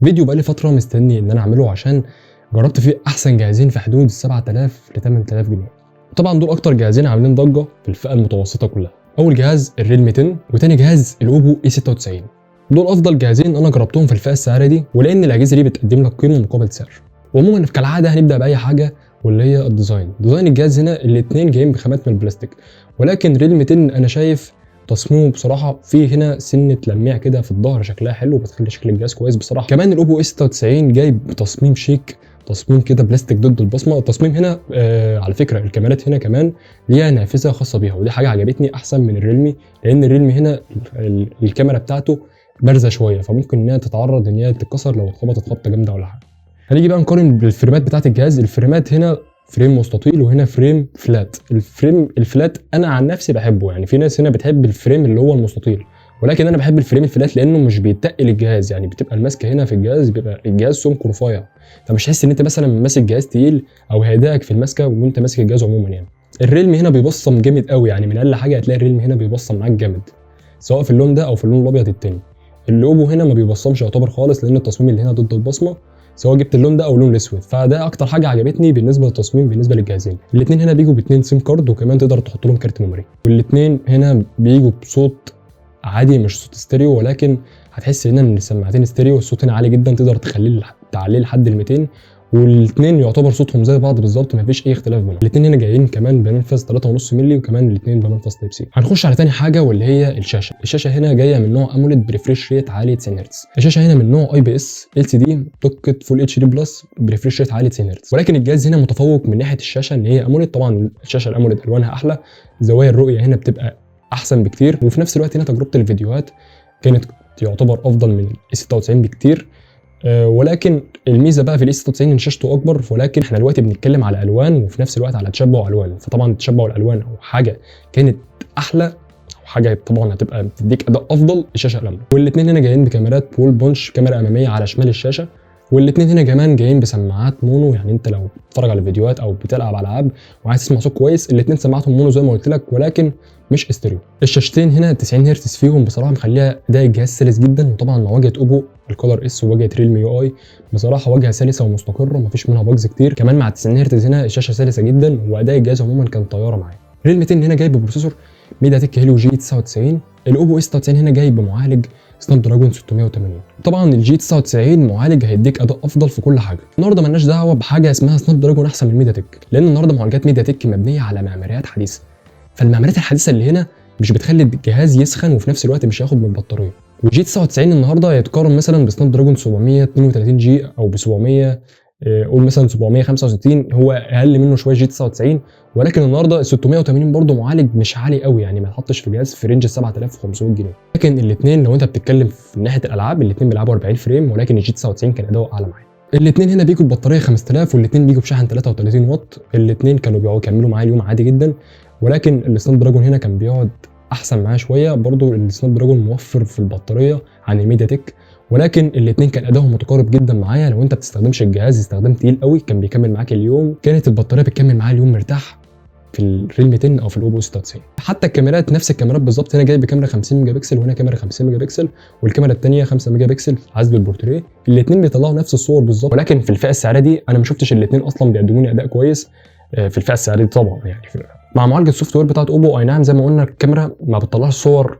فيديو بقالي فترة مستني إن أنا أعمله عشان جربت فيه أحسن جهازين في حدود 7000 ل 8000 جنيه. طبعا دول أكتر جهازين عاملين ضجة في الفئة المتوسطة كلها. أول جهاز الريلمي 10 وتاني جهاز الأوبو A96. دول أفضل جهازين أنا جربتهم في الفئة السعرية دي، ولأن الأجهزة دي بتقدم لك قيمة مقابل سعر. وعموما كالعادة هنبدأ بأي حاجة واللي هي الديزاين. ديزاين الجهاز هنا الاتنين جايين بخامات من البلاستيك، ولكن ريلمي 10 أنا شايف تصميمه بصراحه فيه هنا سنه لميع كده في الظهر، شكلها حلو وبتخلي شكل الجهاز كويس بصراحه. كمان الاوبو A96 جايب تصميم شيك، تصميم كده بلاستيك ضد البصمه. التصميم هنا على فكره الكاميرات هنا كمان ليها نافذه خاصه بيها، ودي حاجه عجبتني احسن من الريلمي، لان الريلمي هنا الكاميرا بتاعته بارزه شويه، فممكن انها تتعرض ان هي تتكسر لو اتخبطت خبطه جامده ولا حاجه. هنيجي بقى نقارن بالفريمات بتاعه الجهاز. الفريمات هنا فريم مستطيل وهنا فريم فلات. الفريم الفلات انا عن نفسي بحبه، يعني في ناس هنا بتحب الفريم اللي هو المستطيل، ولكن انا بحب الفريم الفلات لانه مش بيتقل الجهاز، يعني بتبقى الماسكه هنا في الجهاز بيبقى الجهاز سمكه رفيع، فمش تحس ان انت مثلا ماسك جهاز تقيل او هيضايقك في الماسكه وانت ماسك الجهاز عموما. يعني الريلمي هنا بيبصم جامد قوي، يعني من اقل حاجه هتلاقي الريلمي هنا بيبصم معاك جامد، سواء في اللون ده او في اللون الابيض التاني. الاوبو هنا ما بيبصمش يعتبر خالص، لان التصميم اللي هنا ضد البصمه، سواء جبت اللون ده او اللون الاسود. فده اكتر حاجه عجبتني بالنسبه للتصميم بالنسبه للجهازين. الاثنين هنا بيجوا باثنين سيم كارد، وكمان تقدر تحط لهم كارت ميموري، والاثنين هنا بيجوا بصوت عادي مش صوت ستيريو، ولكن هتحس هنا ان السماعتين ستيريو، الصوت هنا عالي جدا، تقدر تعليه لحد ال 200، والاثنين يعتبر صوتهم زي بعض بالظبط، مفيش اي اختلاف بينهم. الاثنين هنا جايين كمان بمنفذ 3.5 مللي، وكمان الاثنين بمنفذ تايب سي. هنخش على ثاني حاجه واللي هي الشاشه هنا جايه من نوع اموليد بريفريش ريت عالي 90 هرتز. الشاشه هنا من نوع اي بي اس ال سي دي طاقه فول اتش دي بلس بريفريش ريت عالي 90 هرتز، ولكن الجهاز هنا متفوق من ناحيه الشاشه ان هي اموليد. طبعا الشاشه الاموليد الوانها احلى، زوايا الرؤيه هنا بتبقى احسن بكتير، وفي نفس الوقت هنا تجربه الفيديوهات كانت يعتبر افضل من ال 96 بكتير. ولكن الميزه بقى في ال 96 ان شاشته اكبر، ولكن احنا دلوقتي بنتكلم على الوان وفي نفس الوقت على تشبع الوان، فطبعا تشبع الالوان او حاجه كانت احلى او حاجه طبعا هتبقى بتديك اداء افضل الشاشه الاموليد. والاثنين هنا جايين بكاميرات وول بونش، كاميرا اماميه على شمال الشاشه، والاثنين هنا كمان جايين بسماعات مونو. يعني انت لو بتتفرج على فيديوهات او بتلعب العاب وعايز تسمع صوت كويس، الاثنين سماعاتهم مونو زي ما قلت لك، ولكن مش استيريو. الشاشتين هنا 90 هرتز فيهم بصراحه مخليها اداء الجهاز سلس جدا. وطبعا مع واجهه اوبو الكولر اس وواجهه ريلمي يو اي بصراحه واجهه سلسه ومستقره، مفيش منها باجز كتير. كمان مع 90 هرتز هنا الشاشه سلسه جدا، واداء الجهاز عموما كان طياره معايا. ريلمي 10 هنا جايب بروسيسور ميديا تك هيليو جي 99. الاوبو اس 99 هنا جايب بمعالج سناب دراجون 680. طبعا الجي 99 معالج هيديك اداء افضل في كل حاجه. النهارده مالناش دعوه بحاجه اسمها سناب دراجون احسن من ميديا تك، لان النهارده معالجات ميديا تك مبنيه على معماريات حديثه، فالمعماريات الحديثه اللي هنا مش بتخلي الجهاز يسخن وفي نفس الوقت مش هياخد من البطاريه. والجي 99 النهارده يتقارن مثلا بسناب دراجون 732 جي او ب 700، قول مثلا 765، هو اقل منه شويه جي 99. ولكن النهارده 680 برضه معالج مش عالي قوي، يعني ما يتحطش في جهاز في رينج 7500 جنيه. لكن الاثنين لو انت بتتكلم في ناحيه الالعاب الاثنين بيلعبوا 40 فريم، ولكن الجي 99 كان اداؤه اعلى معايا. الاثنين هنا بيجوا ببطاريه 5000، والاثنين بيجوا بشحن 33 واط. الاثنين كانوا بيكملوا معايا اليوم عادي جدا، ولكن السناب دراجون هنا كان بيقعد احسن معاه شويه. برضو السناب دراجون موفر في البطاريه عن الميديا تك، ولكن الاثنين كان ادائهم متقارب جدا معايا. لو انت بتستخدمش الجهاز استخدام تقيل قوي كان بيكمل معاك اليوم، كانت البطاريه بتكمل معايا اليوم مرتاح في الريلمي 10 او في الاوبو 96. حتى الكاميرات نفس الكاميرات بالظبط، هنا جايب كاميرا 50 ميجا بكسل وهنا كاميرا 50 ميجا بكسل، والكاميرا الثانيه 5 ميجا بكسل عزل البورتريه. الاثنين بيطلعوا نفس الصور بالظبط، ولكن في الفئه السعريه دي انا ما شفتش الاثنين اصلا بيقدموا لي اداء كويس في الفئه السعريه دي طبعا. يعني مع معالجه السوفت وير بتاعت اوبو، اي نعم زي ما قلنا الكاميرا ما بتطلعش صور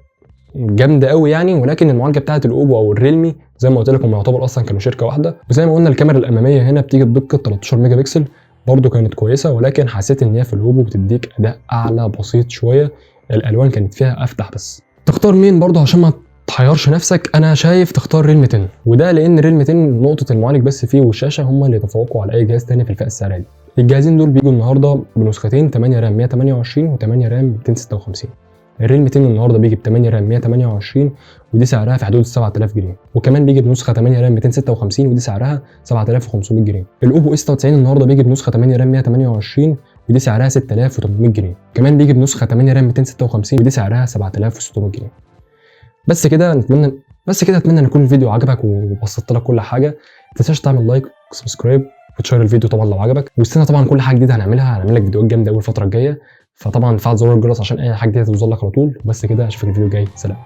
جامده قوي يعني، ولكن المعالجه بتاعت الاوبو او الريلمي زي ما قلت لكم يعتبر اصلا كانوا شركه واحده. وزي ما قلنا الكاميرا الاماميه هنا بتيجي بدقه 13 ميجا بكسل، برضو كانت كويسه، ولكن حسيت ان هي في الاوبو بتديك اداء اعلى بسيط شويه، الالوان كانت فيها افتح. بس تختار مين برضو عشان ما تحيرش نفسك؟ انا شايف تختار ريلمي 10، وده لان ريلمي 10 نقطه المعالج بس فيه والشاشه هم اللي يتفوقوا على اي جهاز تاني في الفئه السعريه دي. الجهازين دول بيجوا النهارده بنسختين 8 رام 128 و8 رام 256. الريلمي 10 النهارده بيجي ب 8 رام 128 ودي سعرها في حدود 7000 جنيه، وكمان بيجي بنسخه 8 رام 256 ودي سعرها 7500 جنيه. الاوبو اس 99 النهارده بيجي بنسخه 8 رام 128 ودي سعرها 6800 جنيه، كمان بيجي بنسخه 8 رام 256 ودي سعرها 7600 جنيه. بس كده اتمنى ان يكون الفيديو عجبك وبسطت لك كل حاجه. ما تنساش تعمل لايك وسبسكرايب وتشير الفيديو طبعا لو عجبك، واستنى طبعا كل حاجه جديده هنعمل لك فيديوهات جامده قوي الفتره الجايه، فطبعا فعل زر الجرس عشان اي حاجه جديده توصل لك على طول. وبس كده اشوفك الفيديو الجاي، سلام.